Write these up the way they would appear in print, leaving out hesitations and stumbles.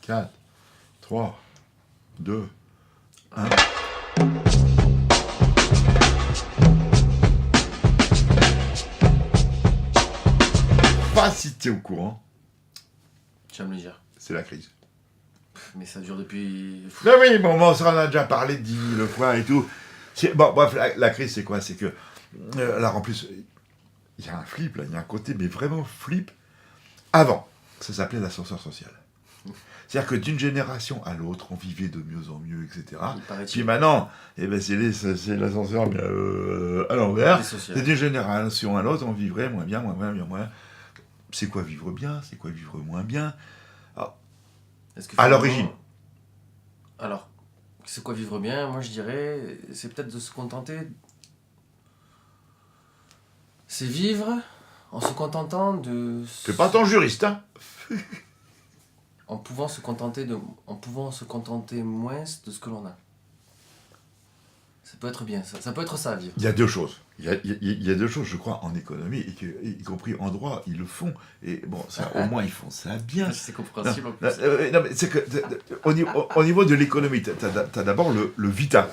4, 3, 2, 1. Pas si t'es au courant, Tu vas me le dire. c'est la crise. Mais ça dure depuis... Mais oui, bon, ça on en a déjà parlé 10 000 fois et tout. Bon, bref, la crise, c'est quoi? C'est que, alors en plus, il y a un flip, là, il y a un côté, mais vraiment flip. Avant, ça s'appelait l'ascenseur social. C'est-à-dire que d'une génération à l'autre, on vivait de mieux en mieux, etc. Puis maintenant, eh ben, c'est l'ascenseur à l'envers. C'est d'une génération à l'autre, on vivrait moins bien, moins. C'est quoi vivre bien? C'est quoi vivre moins bien? Alors, à l'origine. Alors, c'est quoi vivre bien? Moi, je dirais, c'est peut-être de se contenter... C'est vivre en se contentant de... T'es pas ton juriste, hein? En pouvant se contenter moins de ce que l'on a. Ça peut être bien, ça peut être ça, vivre. Il y a deux choses. Il y a deux choses, je crois, en économie, y compris en droit, ils le font. Et bon, ça, au moins, ils font ça bien. C'est compréhensible en plus. Non, mais c'est que, au niveau de l'économie, t'as d'abord le vital.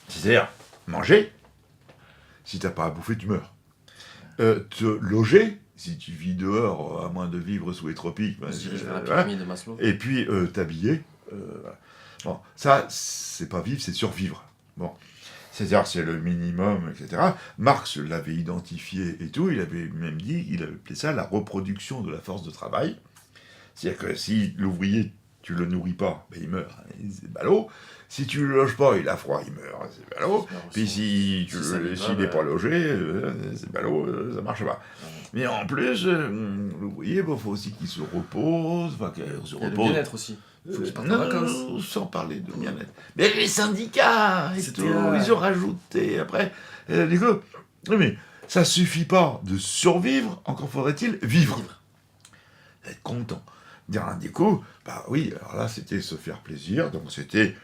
C'est-à-dire, manger. Si t'as pas à bouffer, tu meurs. Te loger. Si tu vis dehors, à moins de vivre sous les tropiques. La pyramide de Maslow. Et puis, t'habiller. Bon, ça, c'est pas vivre, c'est survivre. Bon. C'est-à-dire, c'est le minimum, etc. Marx l'avait identifié et tout. Il avait même dit, il avait appelé ça la reproduction de la force de travail. C'est-à-dire que si l'ouvrier, tu le nourris pas, ben il meurt. C'est ballot. Si tu le loges pas, il a froid, il meurt. C'est ballot. Puis s'il n'est pas logé, c'est ballot, ça marche pas. Mais en plus, l'ouvrier, il faut aussi qu'il se repose. Enfin, qu'il se repose. Il y a le bien-être aussi. Faut qu'il parte en vacances. Sans parler de bien-être. Mais les syndicats, et tout, ils ont rajouté après. Du coup, mais ça suffit pas de survivre, encore faudrait-il vivre. Être content. Du coup, bah oui, alors là, c'était se faire plaisir, donc c'était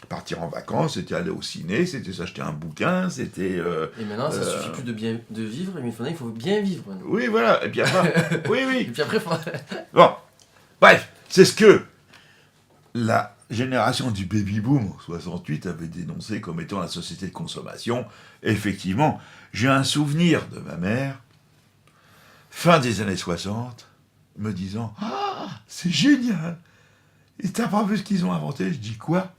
partir en vacances, c'était aller au ciné, c'était s'acheter un bouquin, c'était... et maintenant, ça suffit plus de vivre, mais il faut bien vivre maintenant. Oui, voilà, et puis après... oui. Et puis après, Bon, bref, c'est ce que la génération du baby-boom, 68, avait dénoncé comme étant la société de consommation. Et effectivement, j'ai un souvenir de ma mère, fin des années 60, me disant « Ah, c'est génial! Et t'as pas vu ce qu'ils ont inventé ?» Je dis « Quoi ?»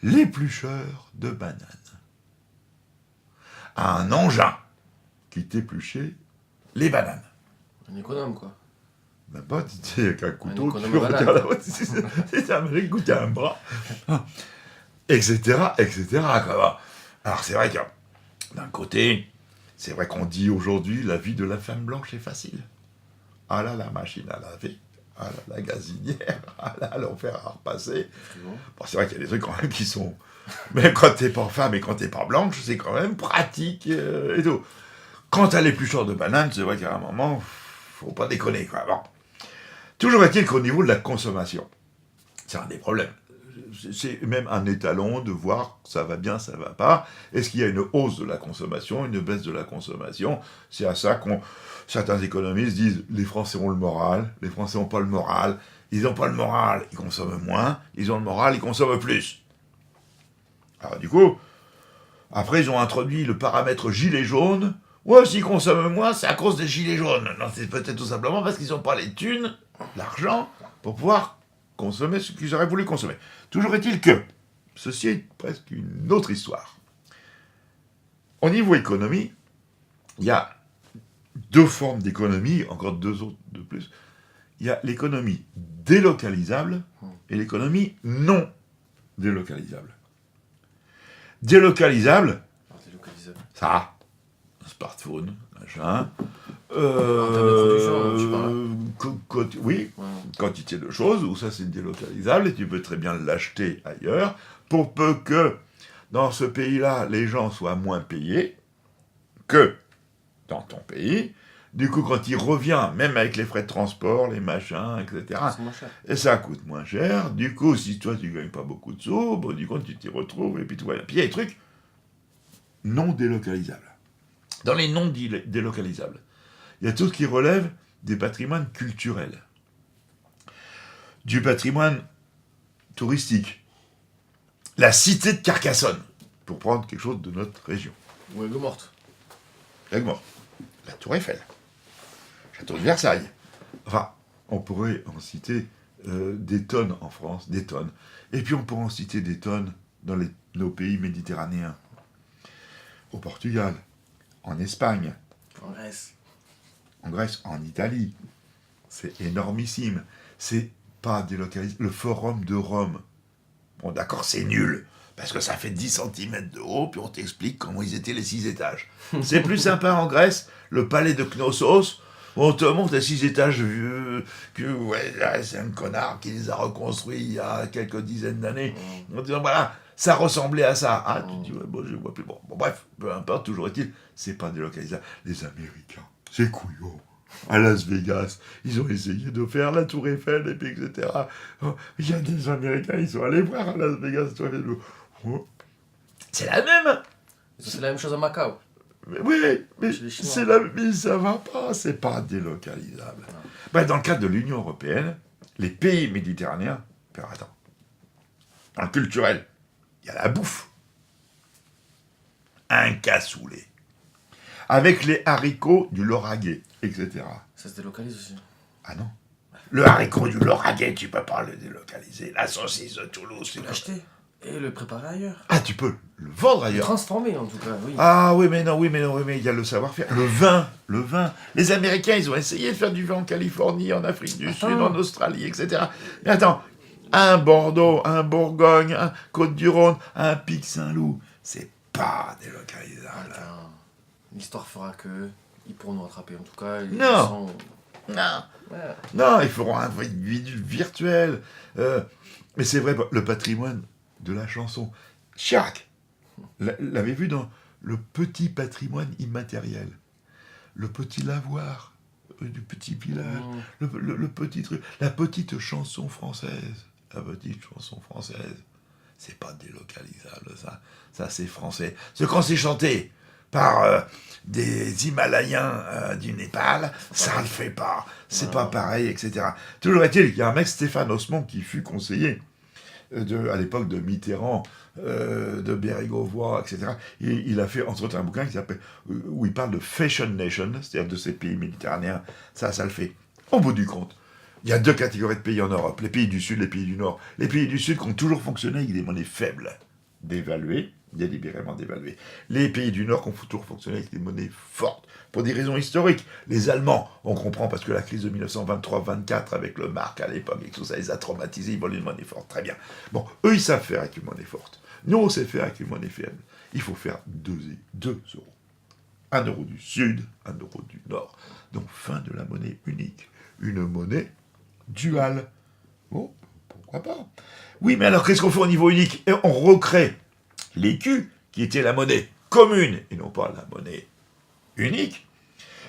L'éplucheur de bananes. Un engin qui t'épluchait les bananes. Un économe, quoi. Même pas, tu avec un couteau, tu regardes regardes la c'est un mec qui a un bras. Etc. Alors c'est vrai que, d'un côté, c'est vrai qu'on dit aujourd'hui la vie de la femme blanche est facile. Ah là, la machine à laver. Ah là, la gazinière. Ah là, l'enfer à repasser. Bon, c'est vrai qu'il y a des trucs quand même qui sont... Même quand t'es pas femme et quand t'es pas blanche, c'est quand même pratique et tout. Quant à l'éplucheur de bananes, c'est vrai qu'à un moment, faut pas déconner, quoi. Bon. Toujours est-il qu'au niveau de la consommation, c'est un des problèmes. C'est même un étalon de voir ça va bien, ça va pas. Est-ce qu'il y a une hausse de la consommation, une baisse de la consommation? C'est à ça qu'on... Certains économistes disent les Français ont le moral, les Français n'ont pas le moral. Ils n'ont pas le moral, ils consomment moins. Ils ont le moral, ils consomment plus. Alors du coup, après ils ont introduit le paramètre gilet jaune. Ouais, s'ils consomment moins, c'est à cause des gilets jaunes. Non, c'est peut-être tout simplement parce qu'ils n'ont pas les thunes, l'argent, pour pouvoir consommer ce qu'ils auraient voulu consommer. Toujours est-il que, ceci est presque une autre histoire. Au niveau économie, il y a deux formes d'économie, encore deux autres de plus. Il y a l'économie délocalisable et l'économie non délocalisable. Délocalisable, ça, un smartphone, machin. Oui, quantité de choses, où ça c'est délocalisable, et tu peux très bien l'acheter ailleurs, pour peu que, dans ce pays-là, les gens soient moins payés que dans ton pays. Du coup, quand il revient, même avec les frais de transport, les machins, etc., et ça coûte moins cher. Du coup, si toi, tu gagnes pas beaucoup de sous, bon, du coup, tu t'y retrouves, et puis tout va bien. Puis il y a des trucs non délocalisables. Dans les non délocalisables, il y a tout ce qui relève des patrimoines culturels. du patrimoine touristique. La cité de Carcassonne, pour prendre quelque chose de notre région. Ou Aigues-Mortes. Aigues-Mortes, la Tour Eiffel, Château de Versailles. Enfin, on pourrait en citer des tonnes en France, des tonnes. Et puis on pourrait en citer des tonnes dans nos pays méditerranéens. Au Portugal, en Espagne, En Grèce. en Grèce, en Italie. C'est énormissime. C'est pas délocalisé. Le Forum de Rome. Bon, d'accord, c'est nul. Parce que ça fait 10 cm de haut, puis on t'explique comment ils étaient les 6 étages. C'est plus sympa en Grèce, le palais de Knossos, où on te montre les 6 étages vieux, que ouais, là, c'est un connard qui les a reconstruits il y a quelques dizaines d'années. En disant, voilà, ça ressemblait à ça. Ah, tu dis, ouais, bon, je vois plus. Bon, bref, peu importe, toujours est-il, c'est pas délocalisable. Les Américains, c'est couillon. À Las Vegas, ils ont essayé de faire la Tour Eiffel, et puis etc. Oh, il y a des Américains, ils sont allés voir à Las Vegas. Oh, c'est la même. C'est la même chose à Macao. Mais oui, mais Chez les Chinois. c'est la, mais ça va pas, c'est pas délocalisable. Dans le cadre de l'Union européenne, les pays méditerranéens, attends, dans le culturel, il y a la bouffe, un cassoulet, avec les haricots du Lauragais, etc. Ça se délocalise aussi. Ah non. Le haricot du Lauragais, tu peux pas le délocaliser. La saucisse de Toulouse, tu peux L'acheter et le préparer ailleurs. Ah, tu peux le vendre Le ailleurs. transformer en tout cas, oui. Ah oui, mais non, il y a le savoir-faire. Le vin. Les Américains, ils ont essayé de faire du vin en Californie, en Afrique du Sud, en Australie, etc. Mais attends, un Bordeaux, un Bourgogne, un Côte-du-Rhône, un Pic Saint-Loup, c'est pas délocalisable. Attends, l'histoire fera que ils pourront nous rattraper en tout cas. Ils Non. sont... Non, Ouais. non, ils feront un virtuel. Mais c'est vrai, le patrimoine de la chanson. Chirac l'avait vu dans le petit patrimoine immatériel. Le petit lavoir du petit village. Le petit truc. La petite chanson française. La petite chanson française. C'est pas délocalisable, ça. Ça, c'est français. Ce qu'on s'est chanté par des Himalayens du Népal, ça le fait pas. C'est pas pareil, etc. Toujours est-il qu'il y a un mec, Stéphane Osmond, qui fut conseiller à l'époque de Mitterrand, de Bérégovoy, etc. Il a fait, entre autres, un bouquin qui s'appelle, où il parle de Fashion Nation, c'est-à-dire de ces pays méditerranéens. Ça le fait. Au bout du compte, il y a deux catégories de pays en Europe, les pays du Sud, les pays du Nord. Les pays du Sud qui ont toujours fonctionné avec des monnaies faibles, dévaluées, délibérément dévaluées. Les pays du Nord qui ont toujours fonctionné avec des monnaies fortes, pour des raisons historiques. Les Allemands, on comprend parce que la crise de 1923-24 avec le mark à l'époque et tout ça les a traumatisés, ils veulent une monnaie forte, très bien. Bon, eux ils savent faire avec une monnaie forte. Nous on sait faire avec une monnaie faible. Il faut faire 2 euros. 1 euro du Sud, 1 euro du Nord. Donc fin de la monnaie unique. Une monnaie duale. Bon, pourquoi pas. Oui, mais alors qu'est-ce qu'on fait au niveau unique? Et on recrée l'écu, qui était la monnaie commune, et non pas la monnaie unique,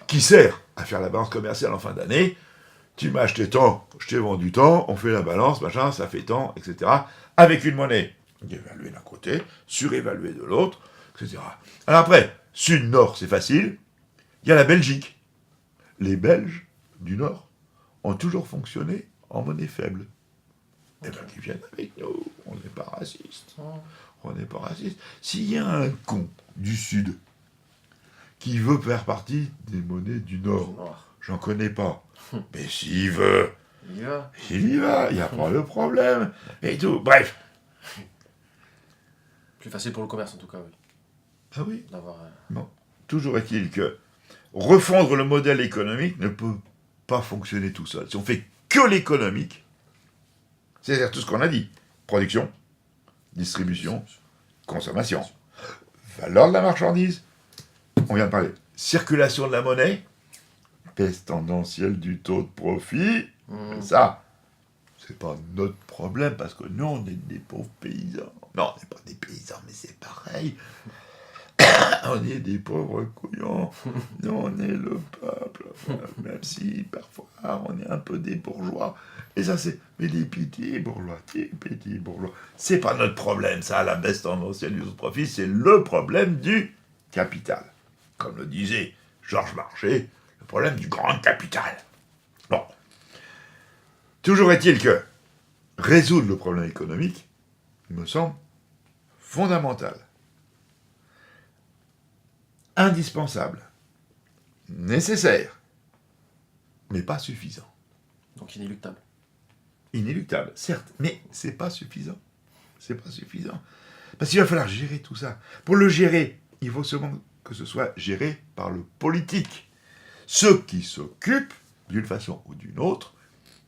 qui sert à faire la balance commerciale en fin d'année. Tu m'as acheté tant, je t'ai vendu tant, on fait la balance, machin, ça fait tant, etc. Avec une monnaie dévaluée d'un côté, surévaluée de l'autre, etc. Alors après, Sud-Nord, c'est facile. Il y a la Belgique. Les Belges du Nord ont toujours fonctionné en monnaie faible. Eh bien, qu'ils viennent avec nous. On n'est pas raciste. On n'est pas raciste. S'il y a un con du Sud qui veut faire partie des monnaies du Nord, j'en connais pas. Mais s'il veut, il y va. Il n'y a pas de problème. Et tout. Bref. Plus facile pour le commerce en tout cas, oui. Ah oui. D'avoir. Bon. Toujours est-il que refondre le modèle économique ne peut pas fonctionner tout seul. Si on fait que l'économique, c'est-à-dire tout ce qu'on a dit, production, distribution, consommation, valeur de la marchandise, on vient de parler, circulation de la monnaie, baisse tendancielle du taux de profit, ça, c'est pas notre problème, parce que nous, on est des pauvres paysans. Non, on n'est pas des paysans, mais c'est pareil. On est des pauvres couillons. Nous, on est le peuple. Même si, parfois, on est un peu des bourgeois. Et ça, c'est... Mais des petits bourgeois, c'est pas notre problème, ça, la baisse tendancielle du taux de profit, c'est le problème du capital. Comme le disait Georges Marchais, le problème du grand capital. Bon. Toujours est-il que résoudre le problème économique me semble fondamental, indispensable, nécessaire, mais pas suffisant. Donc inéluctable. Inéluctable, certes, mais c'est pas suffisant. C'est pas suffisant. Parce qu'il va falloir gérer tout ça. Pour le gérer, il faut seulement que ce soit géré par le politique. Ceux qui s'occupent, d'une façon ou d'une autre,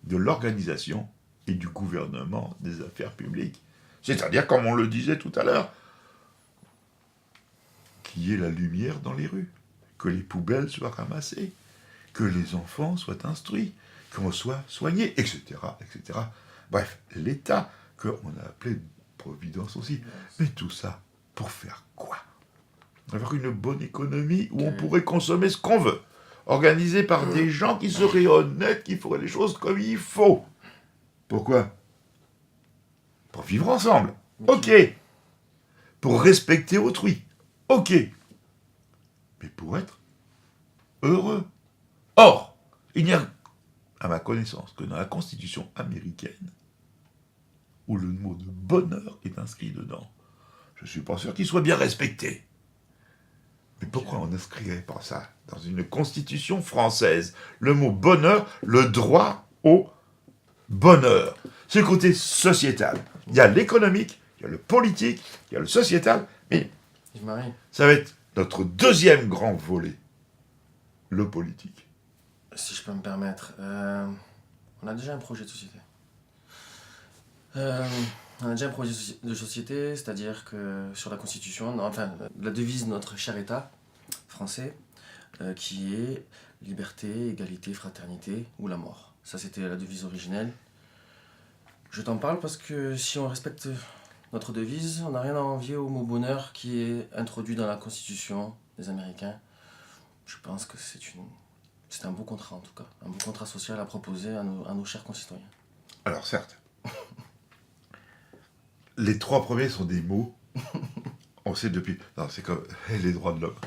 de l'organisation et du gouvernement des affaires publiques. C'est-à-dire, comme on le disait tout à l'heure, qu'il y ait la lumière dans les rues, que les poubelles soient ramassées, que les enfants soient instruits, qu'on soit soigné, etc., etc. Bref, l'État, qu'on a appelé providence aussi. Mais tout ça, pour faire quoi? Avoir une bonne économie où on pourrait consommer ce qu'on veut, organisée par des gens qui seraient honnêtes, qui feraient les choses comme il faut. Pourquoi? Pour vivre ensemble. Ok. Pour respecter autrui. Ok. Mais pour être heureux. Or, il n'y a, à ma connaissance, que dans la Constitution américaine, où le mot de bonheur est inscrit dedans. Je ne suis pas sûr qu'il soit bien respecté. Mais pourquoi on inscrirait pas ça dans une Constitution française? Le mot bonheur, le droit au bonheur. C'est le côté sociétal. Il y a l'économique, il y a le politique, il y a le sociétal, mais ça va être notre deuxième grand volet, le politique. Si je peux me permettre, on a déjà un projet de société. On a déjà un projet de société, c'est-à-dire que sur la Constitution, enfin la devise de notre cher État français, qui est liberté, égalité, fraternité ou la mort. Ça, c'était la devise originelle. Je t'en parle parce que si on respecte notre devise, on n'a rien à envier au mot bonheur qui est introduit dans la Constitution des Américains. Je pense que c'est un beau contrat en tout cas, un beau contrat social à proposer à nos chers concitoyens. Alors certes, les trois premiers sont des mots, on sait depuis... Non, c'est comme les droits de l'homme.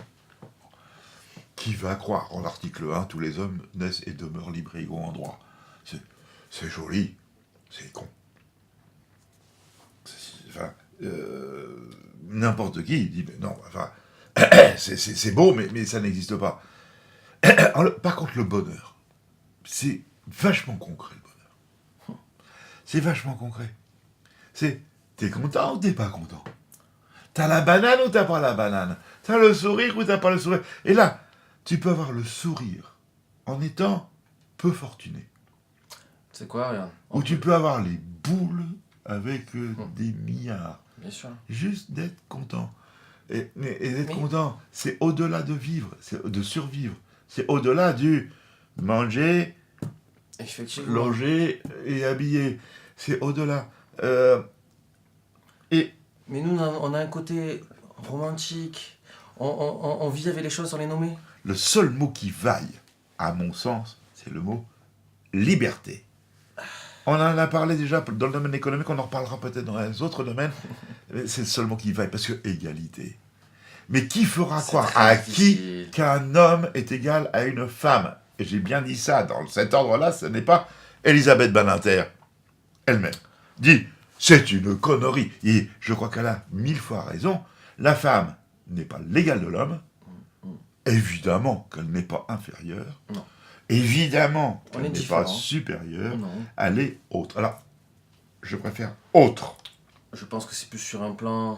Qui va croire en l'article 1, tous les hommes naissent et demeurent libres et égaux en droit. C'est joli, c'est con. Enfin, n'importe qui dit, mais non, enfin, c'est beau, mais ça n'existe pas. Par contre, le bonheur, c'est vachement concret, le bonheur. C'est vachement concret. T'es content ou t'es pas content? T'as la banane ou t'as pas la banane? T'as le sourire ou t'as pas le sourire? Et là, tu peux avoir le sourire en étant peu fortuné. C'est quoi, regarde? Ou tu peux avoir les boules avec des milliards. Bien sûr. Juste d'être content. Et d'être content, c'est au-delà de vivre, c'est de survivre. C'est au-delà du manger, loger et habiller. C'est au-delà. Mais nous, on a un côté romantique. On vit avec les choses sans les nommer. Le seul mot qui vaille, à mon sens, c'est le mot liberté. On en a parlé déjà dans le domaine économique, on en reparlera peut-être dans les autres domaines. C'est le seul mot qui vaille, parce que égalité. Mais qui fera croire à qui qu'un homme est égal à une femme? Et j'ai bien dit ça, dans cet ordre-là, ce n'est pas Elisabeth Badinter elle-même. Dit, c'est une connerie. Et je crois qu'elle a 1000 fois raison. La femme n'est pas l'égale de l'homme. Évidemment qu'elle n'est pas inférieure. Non. Évidemment qu'elle n'est pas supérieure. Non. Elle est autre. Alors, je préfère autre. Je pense que c'est plus sur un plan...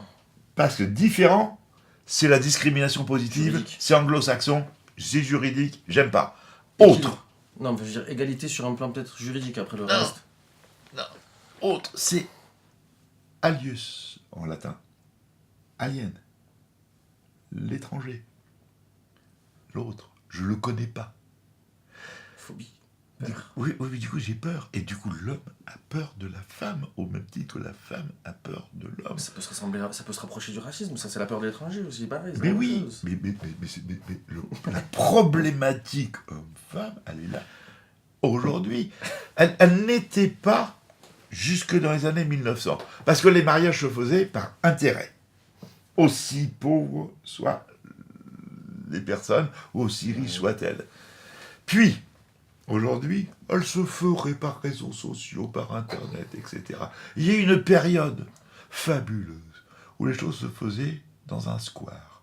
Parce que différent, c'est la discrimination positive, juridique. c'est anglo-saxon, c'est juridique, j'aime pas. Autre. Non, mais je veux dire égalité sur un plan peut-être juridique après le reste. Non. Autre, c'est alius en latin. Alien. L'étranger. L'autre. Je le connais pas. Phobie. Oui, mais du coup j'ai peur. Et du coup l'homme a peur de la femme, au même titre que la femme a peur de l'homme. Ça peut se rapprocher du racisme, ça c'est la peur de l'étranger aussi, pareil. Mais oui, mais la problématique homme-femme, elle est là. Aujourd'hui, elle n'était pas jusque dans les années 1900. Parce que les mariages se faisaient par intérêt. Aussi pauvres soient les personnes, ou aussi riches soient-elles. Puis, aujourd'hui, elle se ferait par réseaux sociaux, par Internet, etc. Il y a eu une période fabuleuse où les choses se faisaient dans un square,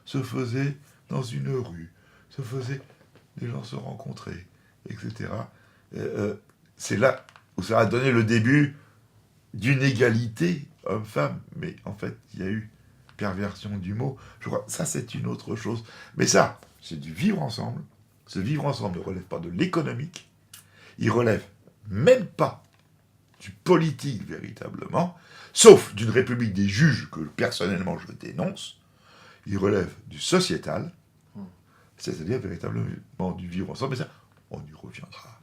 se faisaient dans une rue, se faisaient, les gens se rencontraient, etc. C'est là où ça a donné le début d'une égalité homme-femme, mais en fait, il y a eu perversion du mot. Je crois ça, c'est une autre chose. Mais ça, c'est du vivre ensemble. Ce vivre ensemble ne relève pas de l'économique. Il relève même pas du politique véritablement, sauf d'une république des juges que personnellement je dénonce. Il relève du sociétal, c'est-à-dire véritablement du vivre ensemble. Mais ça, on y reviendra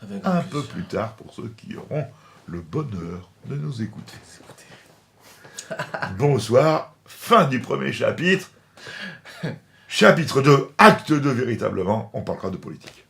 Avec un peu plus tard pour ceux qui auront le bonheur de nous écouter. Bonsoir, fin du premier chapitre. Chapitre 2, acte 2 véritablement, on parlera de politique.